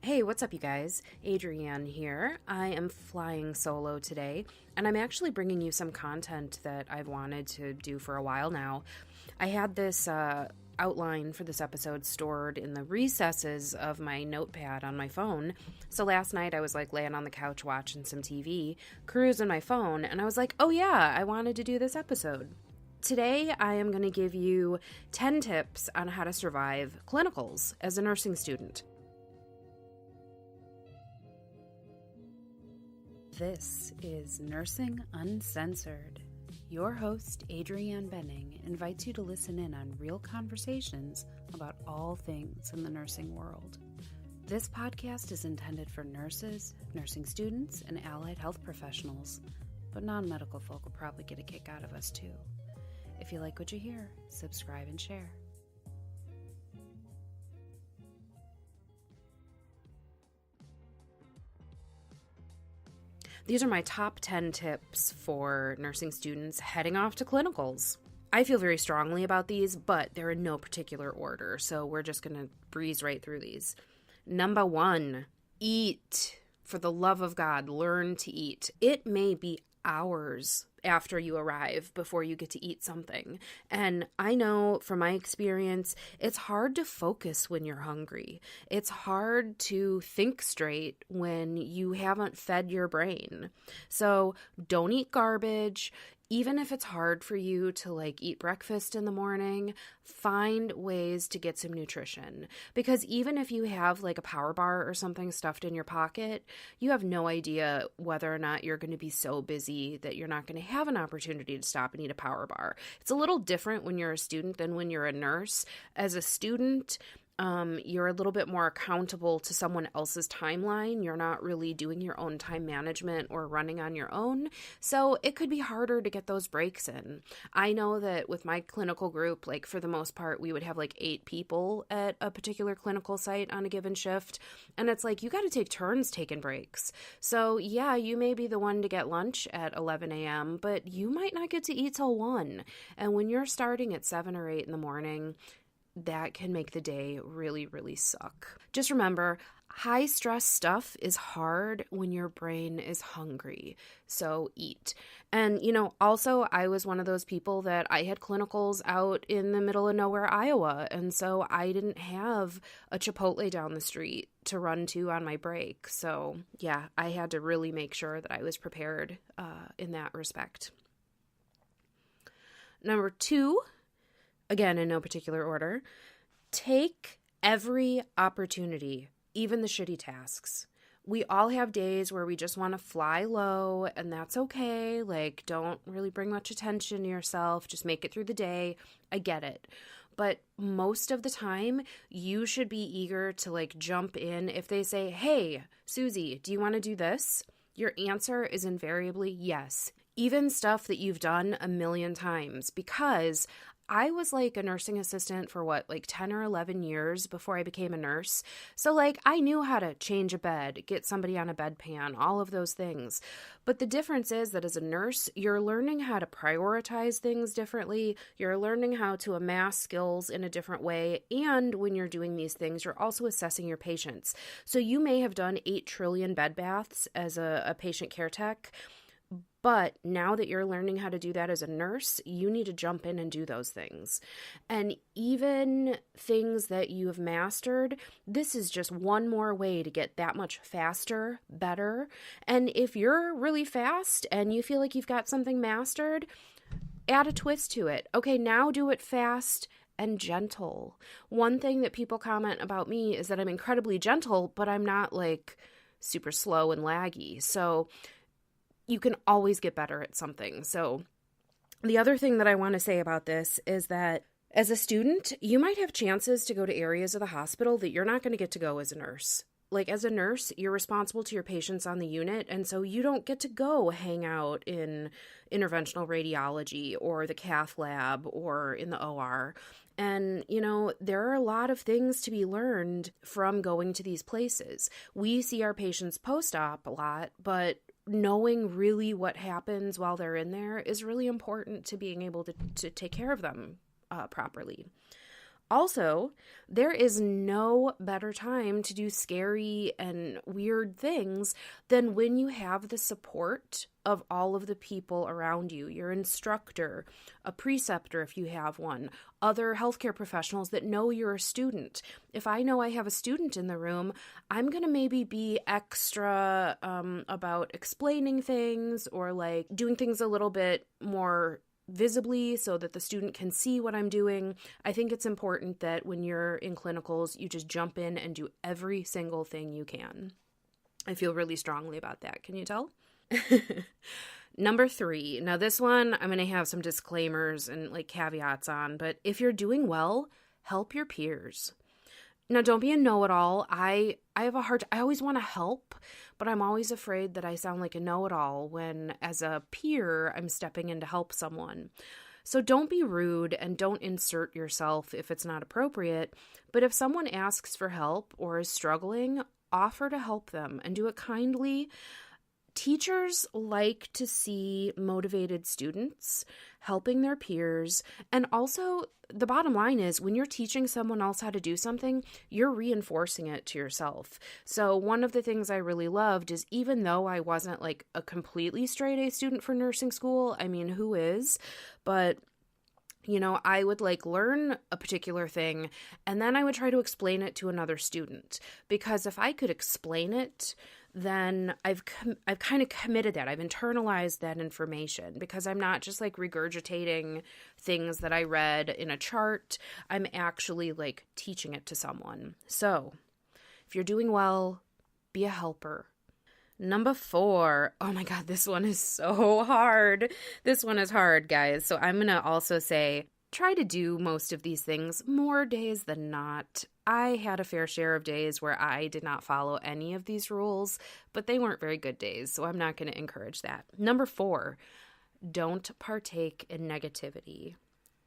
Hey, what's up, you guys? Adrianne here. I am flying solo today, and I'm actually bringing you some content that I've wanted to do for a while now. I had this outline for this episode stored in the recesses of my notepad on my phone. So last night I was laying on the couch watching some TV, cruising my phone, and I was like, oh yeah, I wanted to do this episode. Today, I am going to give you 10 tips on how to survive clinicals as a nursing student. This is Nursing Uncensored. Your host, Adrianne Benning, invites you to listen in on real conversations about all things in the nursing world. This podcast is intended for nurses, nursing students, and allied health professionals, but non-medical folk will probably get a kick out of us too. If you like what you hear, subscribe and share. These are my top 10 tips for nursing students heading off to clinicals. I feel very strongly about these, but they're in no particular order, so we're just going to breeze right through these. Number 1, eat. For the love of God, learn to eat. It may be hours after you arrive before you get to eat something. And I know from my experience, it's hard to focus when you're hungry. It's hard to think straight when you haven't fed your brain. So don't eat garbage. Even if it's hard for you to eat breakfast in the morning, find ways to get some nutrition. Because even if you have a power bar or something stuffed in your pocket, you have no idea whether or not you're going to be so busy that you're not going to have an opportunity to stop and eat a power bar. It's a little different when you're a student than when you're a nurse. As a student, you're a little bit more accountable to someone else's timeline. You're not really doing your own time management or running on your own. So it could be harder to get those breaks in. I know that with my clinical group, for the most part, we would have 8 people at a particular clinical site on a given shift. And it's you got to take turns taking breaks. So yeah, you may be the one to get lunch at 11 a.m., but you might not get to eat till 1. And when you're starting at 7 or 8 in the morning, that can make the day really, really suck. Just remember, high stress stuff is hard when your brain is hungry. So eat. And, also I was one of those people that I had clinicals out in the middle of nowhere, Iowa. And so I didn't have a Chipotle down the street to run to on my break. So yeah, I had to really make sure that I was prepared in that respect. Number 2, again, in no particular order, take every opportunity, even the shitty tasks. We all have days where we just want to fly low, and that's okay. Don't really bring much attention to yourself. Just make it through the day. I get it. But most of the time, you should be eager to jump in. If they say, hey, Susie, do you want to do this? Your answer is invariably yes. Even stuff that you've done a million times, because I was a nursing assistant for 10 or 11 years before I became a nurse. So I knew how to change a bed, get somebody on a bedpan, all of those things. But the difference is that as a nurse, you're learning how to prioritize things differently. You're learning how to amass skills in a different way. And when you're doing these things, you're also assessing your patients. So you may have done 8 trillion bed baths as a patient care tech. But now that you're learning how to do that as a nurse, you need to jump in and do those things. And even things that you have mastered, this is just one more way to get that much faster, better. And if you're really fast and you feel like you've got something mastered, add a twist to it. Okay, now do it fast and gentle. One thing that people comment about me is that I'm incredibly gentle, but I'm not super slow and laggy. So you can always get better at something. So the other thing that I want to say about this is that as a student, you might have chances to go to areas of the hospital that you're not going to get to go as a nurse. As a nurse, you're responsible to your patients on the unit, and so you don't get to go hang out in interventional radiology or the cath lab or in the OR. And, there are a lot of things to be learned from going to these places. We see our patients post-op a lot, but knowing really what happens while they're in there is really important to being able to take care of them properly. Also, there is no better time to do scary and weird things than when you have the support of all of the people around you, your instructor, a preceptor if you have one, other healthcare professionals that know you're a student. If I know I have a student in the room, I'm going to maybe be extra about explaining things or like doing things a little bit more visibly so that the student can see what I'm doing. I think it's important that when you're in clinicals, you just jump in and do every single thing you can. I feel really strongly about that. Can you tell? Number 3. Now this one, I'm going to have some disclaimers and like caveats on, but if you're doing well, help your peers. Now, don't be a know-it-all. I always want to help, but I'm always afraid that I sound like a know-it-all when, as a peer, I'm stepping in to help someone. So don't be rude and don't insert yourself if it's not appropriate. But if someone asks for help or is struggling, offer to help them and do it kindly. Teachers like to see motivated students helping their peers. And also, the bottom line is when you're teaching someone else how to do something, you're reinforcing it to yourself. So one of the things I really loved is even though I wasn't like a completely straight A student for nursing school, I mean, who is? But you know, I would like learn a particular thing and then I would try to explain it to another student, because if I could explain it, then I've kind of committed that. I've internalized that information because I'm not just like regurgitating things that I read in a chart. I'm actually like teaching it to someone. So if you're doing well, be a helper. Number 4. Oh my God, this one is so hard. This one is hard, guys. So I'm going to also say, try to do most of these things more days than not. I had a fair share of days where I did not follow any of these rules, but they weren't very good days, so I'm not going to encourage that. Number 4, don't partake in negativity.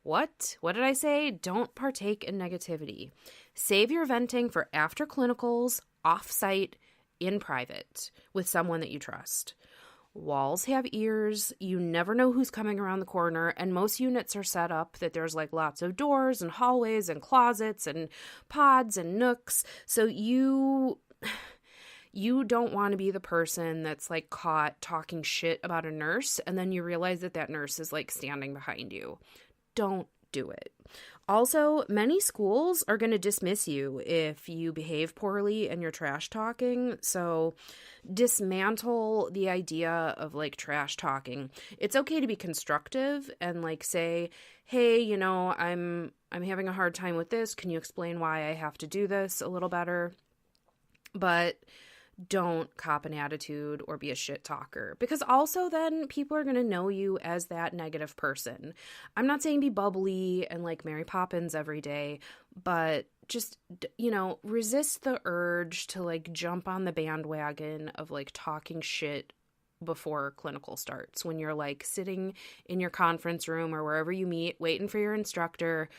What? What did I say? Don't partake in negativity. Save your venting for after clinicals, off-site, in private, with someone that you trust. Walls have ears, you never know who's coming around the corner, and most units are set up that there's like lots of doors and hallways and closets and pods and nooks, so you don't want to be the person that's like caught talking shit about a nurse and then you realize that that nurse is like standing behind you. Don't do it. Also, many schools are going to dismiss you if you behave poorly and you're trash talking, so dismantle the idea of like trash talking. It's okay to be constructive and like say, hey, you know, I'm having a hard time with this. Can you explain why I have to do this a little better? But don't cop an attitude or be a shit talker, because also then people are going to know you as that negative person. I'm not saying be bubbly and like Mary Poppins every day, but just, you know, resist the urge to like jump on the bandwagon of like talking shit before clinical starts when you're like sitting in your conference room or wherever you meet waiting for your instructor.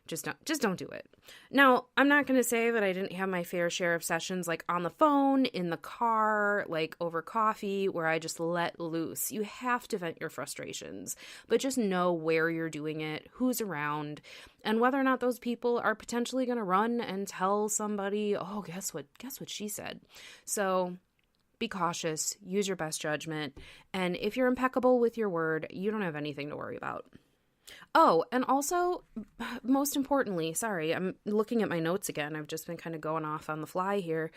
Just don't do it. Now, I'm not going to say that I didn't have my fair share of sessions like on the phone, in the car, like over coffee, where I just let loose. You have to vent your frustrations, but just know where you're doing it, who's around, and whether or not those people are potentially going to run and tell somebody, oh, guess what she said. So be cautious, use your best judgment, and if you're impeccable with your word, you don't have anything to worry about. Oh, and also, most importantly, sorry, I'm looking at my notes again. I've just been kind of going off on the fly here.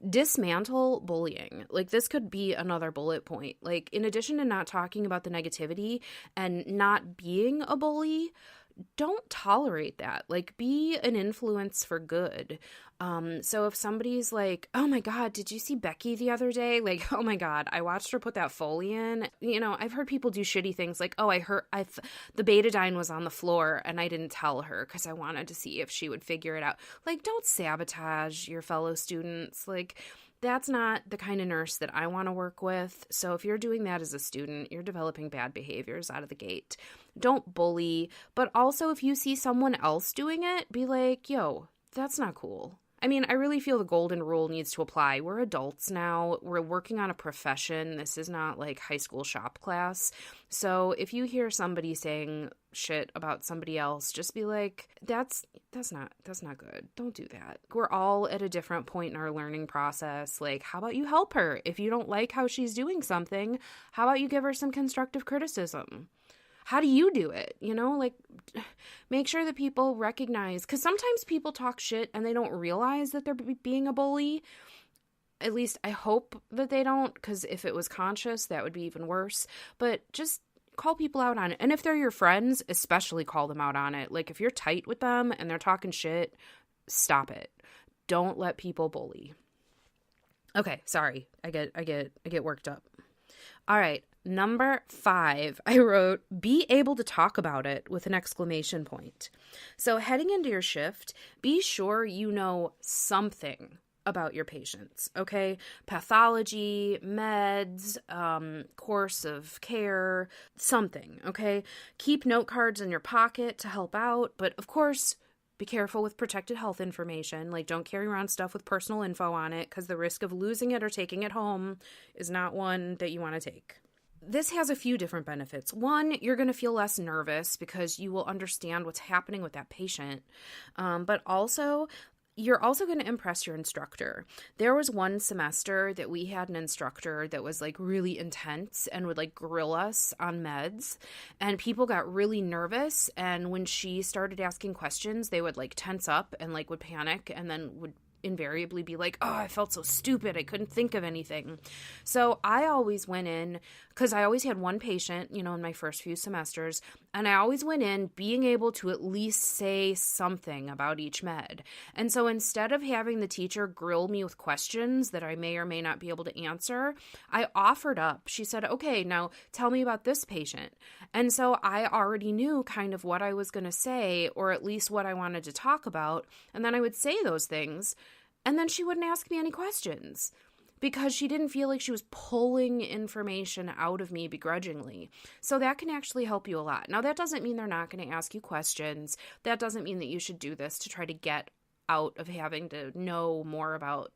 Dismantle bullying. Like, this could be another bullet point. Like, in addition to not talking about the negativity and not being a bully, don't tolerate that. Like, be an influence for good. So if somebody's like, oh my God, did you see Becky the other day? Like, oh my God, I watched her put that Foley in. You know, I've heard people do shitty things like, oh, the betadine was on the floor and I didn't tell her because I wanted to see if she would figure it out. Like, don't sabotage your fellow students. Like, that's not the kind of nurse that I want to work with. So if you're doing that as a student, you're developing bad behaviors out of the gate. Don't bully. But also, if you see someone else doing it, be like, yo, that's not cool. I mean, I really feel the golden rule needs to apply. We're adults now. We're working on a profession. This is not like high school shop class. So if you hear somebody saying shit about somebody else, just be like, that's not good. Don't do that. We're all at a different point in our learning process. Like, how about you help her? If you don't like how she's doing something, how about you give her some constructive criticism? How do you do it? You know, like, make sure that people recognize, because sometimes people talk shit and they don't realize that they're being a bully. At least I hope that they don't, because if it was conscious, that would be even worse. But just call people out on it. And if they're your friends, especially call them out on it. Like, if you're tight with them and they're talking shit, stop it. Don't let people bully. Okay, sorry. I get worked up. All right. Number 5, I wrote, be able to talk about it with an exclamation point. So heading into your shift, be sure you know something about your patients, okay? Pathology, meds, course of care, something, okay? Keep note cards in your pocket to help out, but of course, be careful with protected health information. Like, don't carry around stuff with personal info on it, because the risk of losing it or taking it home is not one that you want to take. This has a few different benefits. One, you're going to feel less nervous because you will understand what's happening with that patient. But also, you're also going to impress your instructor. There was one semester that we had an instructor that was like really intense and would like grill us on meds, and people got really nervous. And when she started asking questions, they would like tense up and like would panic, and then would invariably be like, oh, I felt so stupid, I couldn't think of anything. So I always went in, because I always had one patient, you know, in my first few semesters, and I always went in being able to at least say something about each med. And so instead of having the teacher grill me with questions that I may or may not be able to answer, I offered up. She said, okay, now tell me about this patient. And so I already knew kind of what I was going to say, or at least what I wanted to talk about, and then I would say those things. And then she wouldn't ask me any questions because she didn't feel like she was pulling information out of me begrudgingly. So that can actually help you a lot. Now, that doesn't mean they're not going to ask you questions. That doesn't mean that you should do this to try to get out of having to know more about,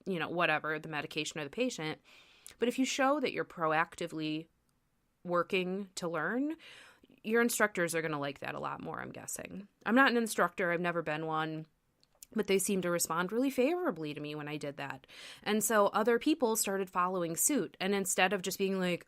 you know, whatever, the medication or the patient. But if you show that you're proactively working to learn, your instructors are going to like that a lot more, I'm guessing. I'm not an instructor. I've never been one. But they seemed to respond really favorably to me when I did that. And so other people started following suit. And instead of just being like,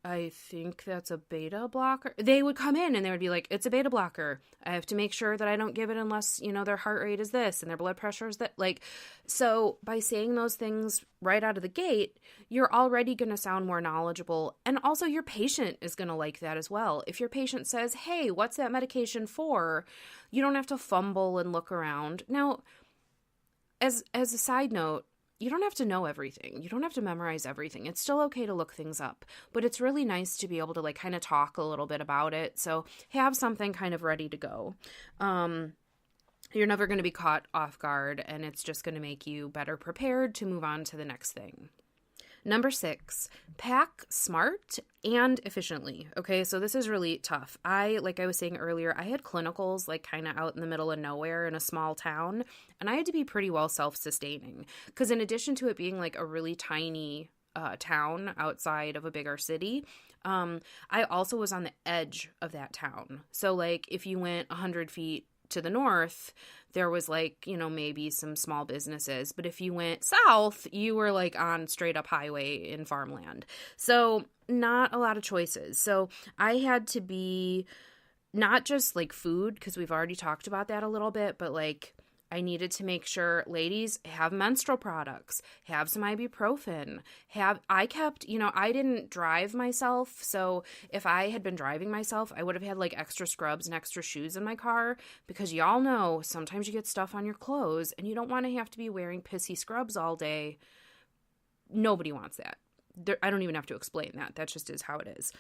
I think that's a beta blocker, they would come in and they would be like, it's a beta blocker. I have to make sure that I don't give it unless, you know, their heart rate is this and their blood pressure is that. Like, so by saying those things right out of the gate, you're already going to sound more knowledgeable. And also your patient is going to like that as well. If your patient says, hey, what's that medication for? You don't have to fumble and look around. Now, as a side note, you don't have to know everything. You don't have to memorize everything. It's still okay to look things up, but it's really nice to be able to like kind of talk a little bit about it. So have something kind of ready to go. You're never going to be caught off guard, and it's just going to make you better prepared to move on to the next thing. Number 6, pack smart and efficiently. Okay, so this is really tough. Like I was saying earlier, I had clinicals like kind of out in the middle of nowhere in a small town, and I had to be pretty well self-sustaining because in addition to it being like a really tiny town outside of a bigger city, I also was on the edge of that town. So like if you went 100 feet to the north, there was like, you know, maybe some small businesses. But if you went south, you were like on straight up highway in farmland. So not a lot of choices. So I had to be not just like food, because we've already talked about that a little bit, but like I needed to make sure, ladies, have menstrual products, have some ibuprofen, I didn't drive myself. So if I had been driving myself, I would have had like extra scrubs and extra shoes in my car, because y'all know sometimes you get stuff on your clothes and you don't want to have to be wearing pissy scrubs all day. Nobody wants that. I don't even have to explain that. That just is how it is.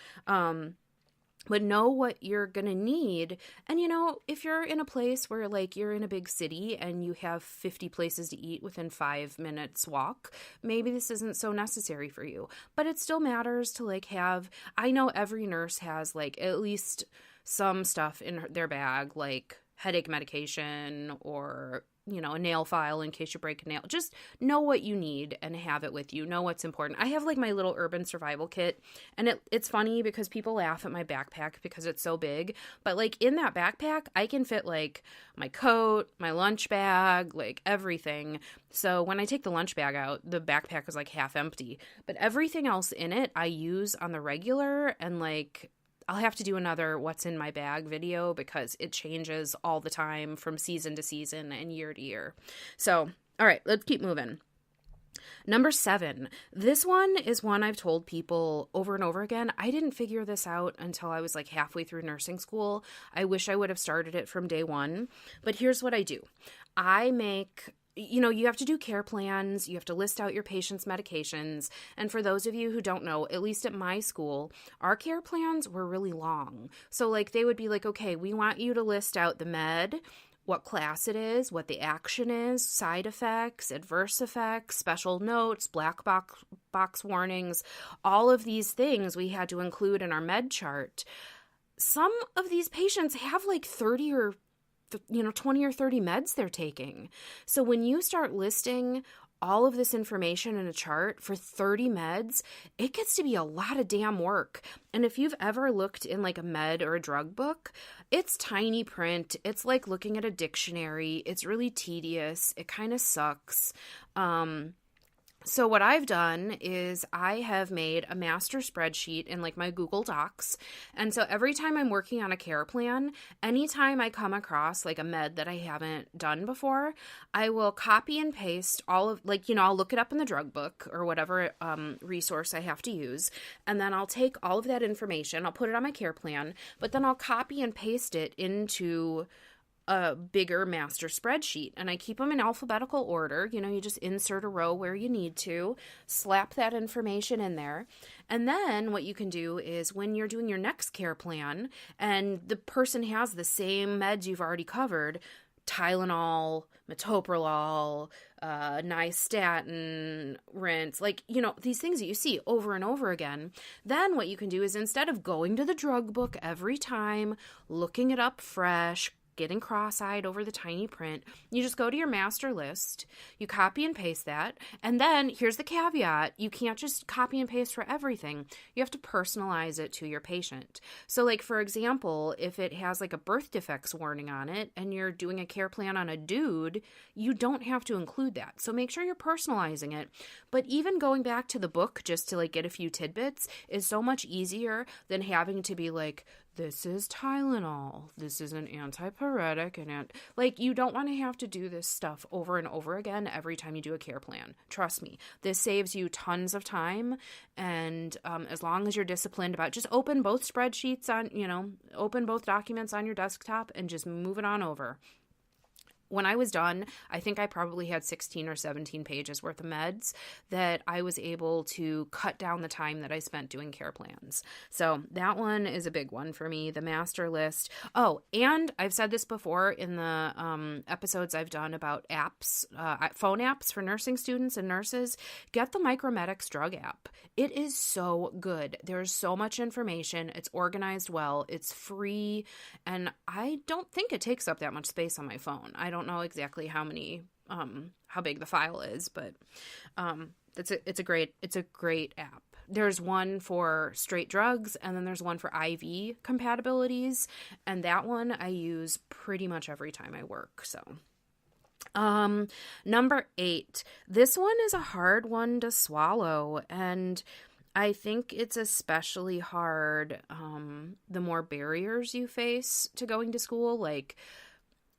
But know what you're going to need. And, you know, if you're in a place where, like, you're in a big city and you have 50 places to eat within 5 minutes walk, maybe this isn't so necessary for you. But it still matters to, like, I know every nurse has, like, at least some stuff in their bag, like headache medication or a nail file in case you break a nail. Just know what you need and have it with you. Know what's important. I have like my little urban survival kit, and it's funny because people laugh at my backpack because it's so big, but like in that backpack, I can fit like my coat, my lunch bag, like everything. So when I take the lunch bag out, the backpack is like half empty, but everything else in it I use on the regular, and like I'll have to do another what's in my bag video because it changes all the time from season to season and year to year. So, all right, let's keep moving. Number 7. This one is one I've told people over and over again. I didn't figure this out until I was like halfway through nursing school. I wish I would have started it from day one. But here's what I do. I make... you have to do care plans, you have to list out your patient's medications, and for those of you who don't know, at least at my school, our care plans were really long. So, like, they would be like, okay, we want you to list out the med, what class it is, what the action is, side effects, adverse effects, special notes, black box warnings, all of these things we had to include in our med chart. Some of these patients have like 30 or 20 or 30 meds they're taking. So when you start listing all of this information in a chart for 30 meds, it gets to be a lot of damn work. And if you've ever looked in like a med or a drug book, it's tiny print. It's like looking at a dictionary. It's really tedious. It kind of sucks. So what I've done is I have made a master spreadsheet in like my Google Docs. And so every time I'm working on a care plan, anytime I come across like a med that I haven't done before, I will copy and paste all of I'll look it up in the drug book or whatever resource I have to use. And then I'll take all of that information, I'll put it on my care plan, but then I'll copy and paste it into a bigger master spreadsheet, and I keep them in alphabetical order. You just insert a row where you need to, slap that information in there. And then what you can do is when you're doing your next care plan and the person has the same meds you've already covered, Tylenol, metoprolol, nystatin, rinse, these things that you see over and over again. Then what you can do is instead of going to the drug book every time, looking it up fresh, getting cross-eyed over the tiny print, you just go to your master list, you copy and paste that, and then here's the caveat, you can't just copy and paste for everything. You have to personalize it to your patient. So like, for example, if it has like a birth defects warning on it and you're doing a care plan on a dude, you don't have to include that. So make sure you're personalizing it. But even going back to the book just to like get a few tidbits is so much easier than having to be like, this is Tylenol, this is an antipyretic, and you don't want to have to do this stuff over and over again every time you do a care plan. Trust me, this saves you tons of time, and as long as you're disciplined about just open both spreadsheets open both documents on your desktop and just move it on over. When I was done, I think I probably had 16 or 17 pages worth of meds that I was able to cut down the time that I spent doing care plans. So that one is a big one for me, the master list. Oh, and I've said this before in the episodes I've done about apps, phone apps for nursing students and nurses. Get the Micromedics drug app. It is so good. There's so much information. It's organized well. It's free. And I don't think it takes up that much space on my phone. I don't know exactly how big the file is, but it's a great app. There's one for straight drugs, and then there's one for IV compatibilities, and that one I use pretty much every time I work. So number 8, this one is a hard one to swallow, and I think it's especially hard the more barriers you face to going to school. Like,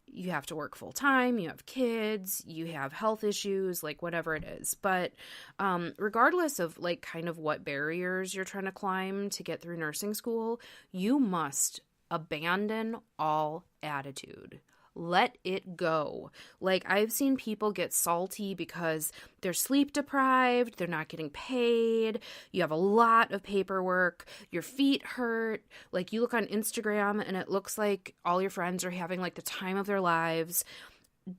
you have to work full time, you have kids, you have health issues, like whatever it is. But regardless of like kind of what barriers you're trying to climb to get through nursing school, you must abandon all attitude. Let it go. Like, I've seen people get salty because they're sleep deprived, they're not getting paid, you have a lot of paperwork, your feet hurt, like you look on Instagram and it looks like all your friends are having like the time of their lives.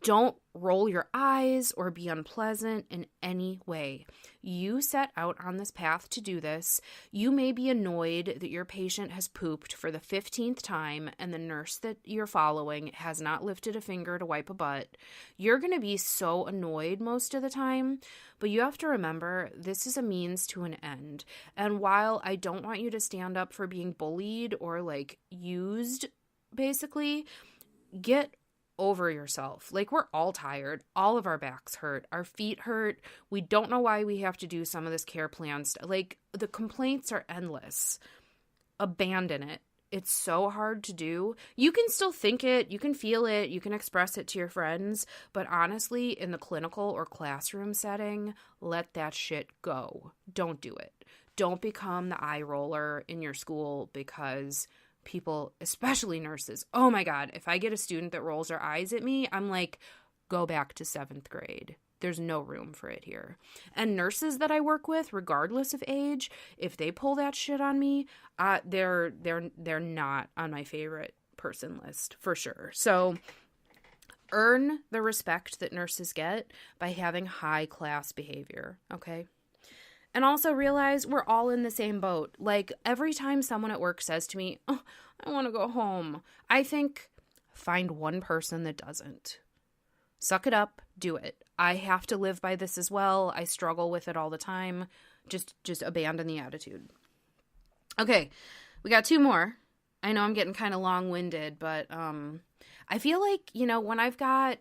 Don't roll your eyes or be unpleasant in any way. You set out on this path to do this. You may be annoyed that your patient has pooped for the 15th time and the nurse that you're following has not lifted a finger to wipe a butt. You're going to be so annoyed most of the time, but you have to remember this is a means to an end. And while I don't want you to stand up for being bullied or like used, basically, get over yourself. Like, we're all tired. All of our backs hurt. Our feet hurt. We don't know why we have to do some of this care plan stuff. Like, the complaints are endless. Abandon it. It's so hard to do. You can still think it. You can feel it. You can express it to your friends. But honestly, in the clinical or classroom setting, let that shit go. Don't do it. Don't become the eye roller in your school because people, especially nurses, oh my God, if I get a student that rolls their eyes at me, I'm like, go back to 7th grade. There's no room for it here. And nurses that I work with, regardless of age, if they pull that shit on me, they're not on my favorite person list for sure. So earn the respect that nurses get by having high class behavior, okay? And also realize we're all in the same boat. Like, every time someone at work says to me, oh, I want to go home, I think, find one person that doesn't. Suck it up. Do it. I have to live by this as well. I struggle with it all the time. Just abandon the attitude. Okay, we got 2 more. I know I'm getting kind of long-winded, but I feel like, when I've got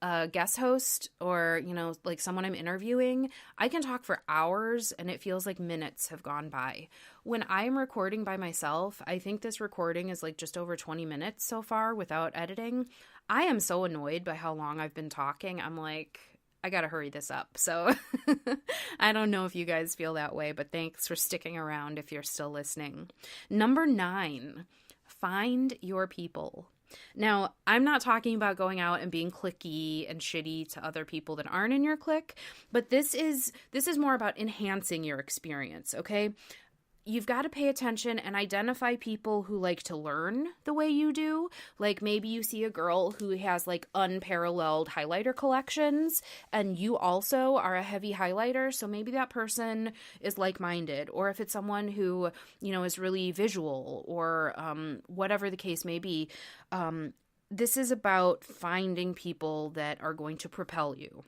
a guest host or, like someone I'm interviewing, I can talk for hours and it feels like minutes have gone by. When I'm recording by myself, I think this recording is like just over 20 minutes so far without editing. I am so annoyed by how long I've been talking. I'm like, I gotta hurry this up. So I don't know if you guys feel that way, but thanks for sticking around if you're still listening. Number 9, find your people. Now, I'm not talking about going out and being cliquey and shitty to other people that aren't in your clique, but this is more about enhancing your experience, okay? You've got to pay attention and identify people who like to learn the way you do. Like, maybe you see a girl who has like unparalleled highlighter collections and you also are a heavy highlighter. So maybe that person is like-minded. Or if it's someone who, is really visual or whatever the case may be. This is about finding people that are going to propel you.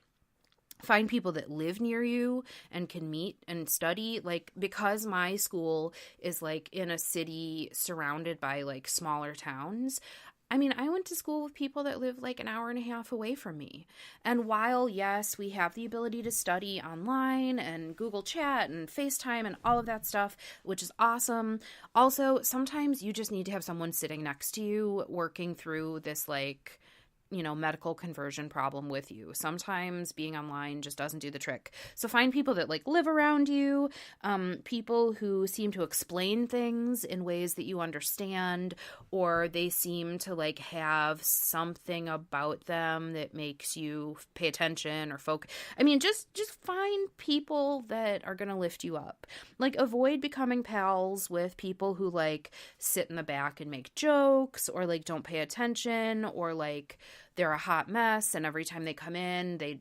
Find people that live near you and can meet and study. Like, because my school is like in a city surrounded by like smaller towns, I mean, I went to school with people that live like an hour and a half away from me. And while, yes, we have the ability to study online and Google Chat and FaceTime and all of that stuff, which is awesome, also, sometimes you just need to have someone sitting next to you working through this like medical conversion problem with you. Sometimes being online just doesn't do the trick. So find people that like live around you, people who seem to explain things in ways that you understand, or they seem to like have something about them that makes you pay attention or focus. I mean, just find people that are going to lift you up. Like, avoid becoming pals with people who like sit in the back and make jokes or like don't pay attention or like they're a hot mess and every time they come in, they,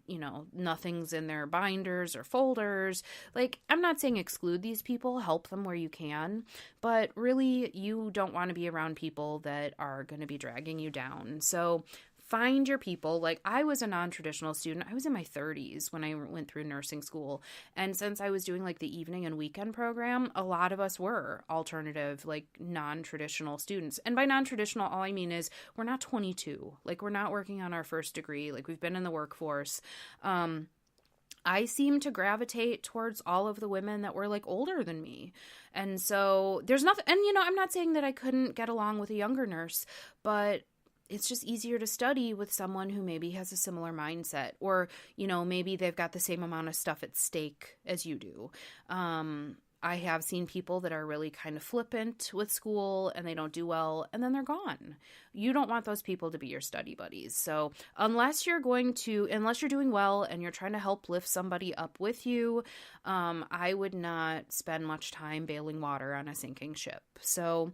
nothing's in their binders or folders. Like, I'm not saying exclude these people, help them where you can, but really you don't want to be around people that are going to be dragging you down. So find your people. Like, I was a non-traditional student. I was in my 30s when I went through nursing school. And since I was doing like the evening and weekend program, a lot of us were alternative, like non-traditional students. And by non-traditional, all I mean is we're not 22. Like, we're not working on our first degree. Like, we've been in the workforce. I seem to gravitate towards all of the women that were like older than me. And so there's nothing, and I'm not saying that I couldn't get along with a younger nurse, but it's just easier to study with someone who maybe has a similar mindset or, maybe they've got the same amount of stuff at stake as you do. I have seen people that are really kind of flippant with school and they don't do well and then they're gone. you don't want those people to be your study buddies. So unless you're doing well and you're trying to help lift somebody up with you, I would not spend much time bailing water on a sinking ship. So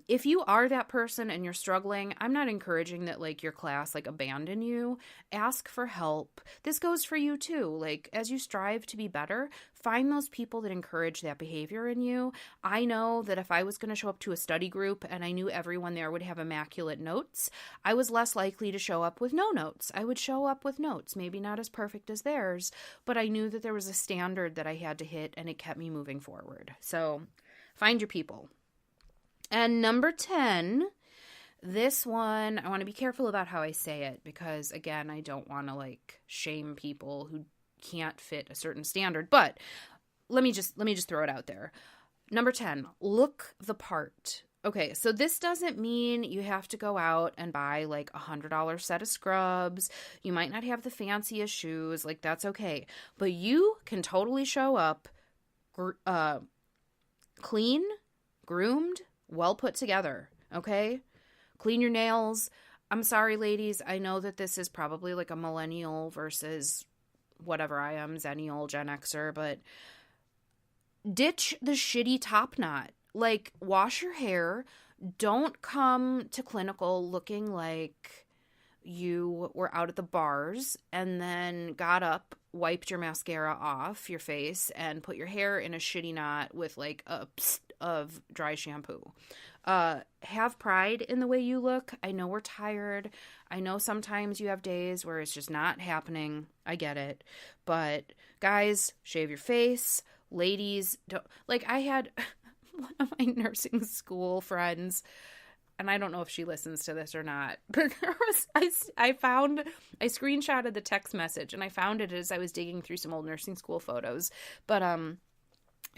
if you are that person and you're struggling, I'm not encouraging that like your class like abandon you. Ask for help. This goes for you too. Like as you strive to be better, find those people that encourage that behavior in you. I know that if I was going to show up to a study group and I knew everyone there would have immaculate notes, I was less likely to show up with no notes. I would show up with notes, maybe not as perfect as theirs, but I knew that there was a standard that I had to hit and it kept me moving forward. So find your people. And number 10, this one, I want to be careful about how I say it because, again, I don't want to like shame people who can't fit a certain standard, but let me just throw it out there. Number 10, look the part. Okay, so this doesn't mean you have to go out and buy like $100 set of scrubs. You might not have the fanciest shoes, like that's okay. But you can totally show up clean, groomed, well put together, okay? Clean your nails. I'm sorry, ladies. I know that this is probably like a millennial versus whatever I am, Zennial, Gen Xer, but ditch the shitty top knot. Like, wash your hair. Don't come to clinical looking like you were out at the bars and then got up, wiped your mascara off your face, and put your hair in a shitty knot with like a psst of dry shampoo. Have pride in the way you look. I know we're tired. I know sometimes you have days where it's just not happening. I get it. But guys, shave your face. Ladies, don't. Like, I had one of my nursing school friends, and I don't know if she listens to this or not, but I screenshotted the text message, and I found it as I was digging through some old nursing school photos. But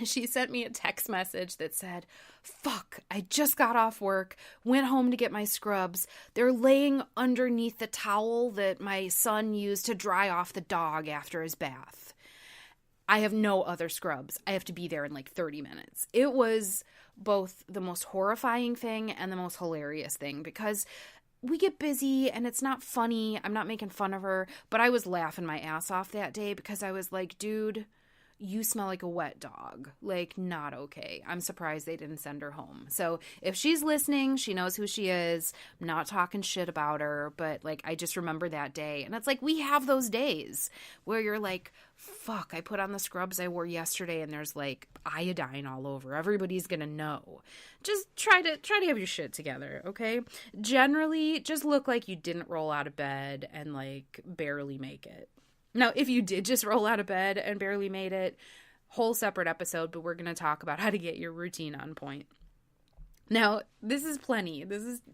she sent me a text message that said, "Fuck, I just got off work, went home to get my scrubs. They're laying underneath the towel that my son used to dry off the dog after his bath. I have no other scrubs. I have to be there in like 30 minutes." It was both the most horrifying thing and the most hilarious thing because we get busy and it's not funny. I'm not making fun of her, but I was laughing my ass off that day because I was like, dude, you smell like a wet dog. Like, not okay. I'm surprised they didn't send her home. So if she's listening, she knows who she is. I'm not talking shit about her, but like, I just remember that day. And it's like, we have those days where you're like, fuck, I put on the scrubs I wore yesterday and there's like iodine all over. Everybody's gonna know. Just try to have your shit together, okay? Generally, just look like you didn't roll out of bed and like barely make it. Now, if you did just roll out of bed and barely made it, whole separate episode, but we're going to talk about how to get your routine on point. Now, this is plenty.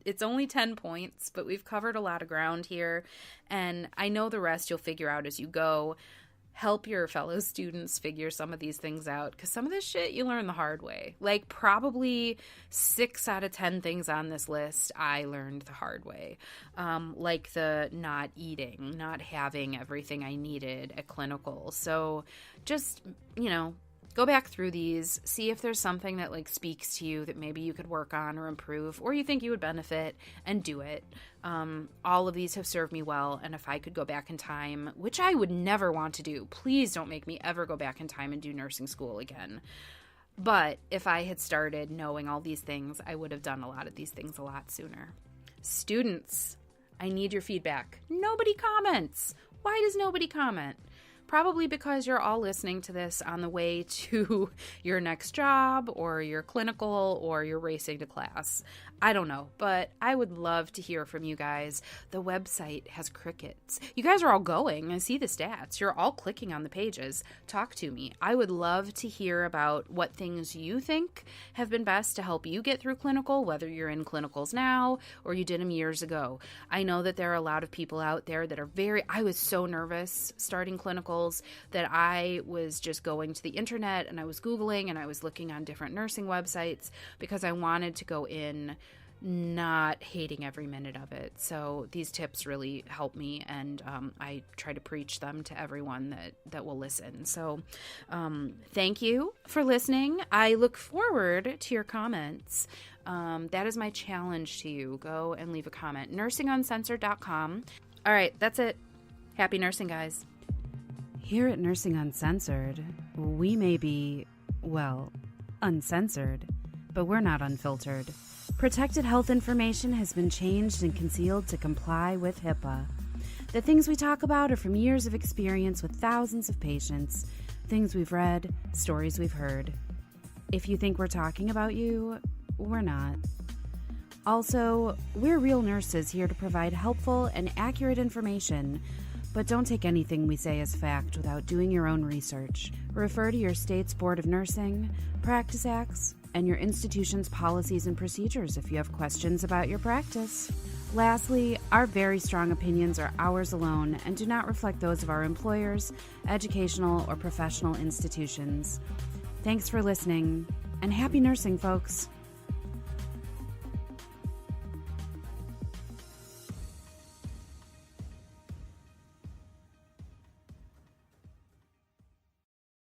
It's only 10 points, but we've covered a lot of ground here, and I know the rest you'll figure out as you go. Help your fellow students figure some of these things out, because some of this shit you learn the hard way. Like, probably 6 out of 10 things on this list I learned the hard way. Like the not eating, not having everything I needed at clinical. So just, go back through these, see if there's something that like speaks to you that maybe you could work on or improve, or you think you would benefit, and do it. All of these have served me well, and if I could go back in time, which I would never want to do, please don't make me ever go back in time and do nursing school again. But if I had started knowing all these things, I would have done a lot of these things a lot sooner. Students, I need your feedback. Nobody comments. Why does nobody comment? Probably because you're all listening to this on the way to your next job or your clinical or you're racing to class. I don't know, but I would love to hear from you guys. The website has crickets. You guys are all going. I see the stats. You're all clicking on the pages. Talk to me. I would love to hear about what things you think have been best to help you get through clinical, whether you're in clinicals now or you did them years ago. I know that there are a lot of people out there that are I was so nervous starting clinicals that I was just going to the internet and I was Googling and I was looking on different nursing websites because I wanted to go in not hating every minute of it. So these tips really help me, and I try to preach them to everyone that will listen. So thank you for listening. I look forward to your comments. That is my challenge to you. Go and leave a comment. Nursinguncensored.com. All right, that's it. Happy nursing, guys. Here at Nursing Uncensored, we may be, well, uncensored, but we're not unfiltered. Protected health information has been changed and concealed to comply with HIPAA. The things we talk about are from years of experience with thousands of patients, things we've read, stories we've heard. If you think we're talking about you, we're not. Also, we're real nurses here to provide helpful and accurate information, but don't take anything we say as fact without doing your own research. Refer to your state's Board of Nursing, Practice Acts, and your institution's policies and procedures if you have questions about your practice. Lastly, our very strong opinions are ours alone and do not reflect those of our employers, educational, or professional institutions. Thanks for listening, and happy nursing, folks.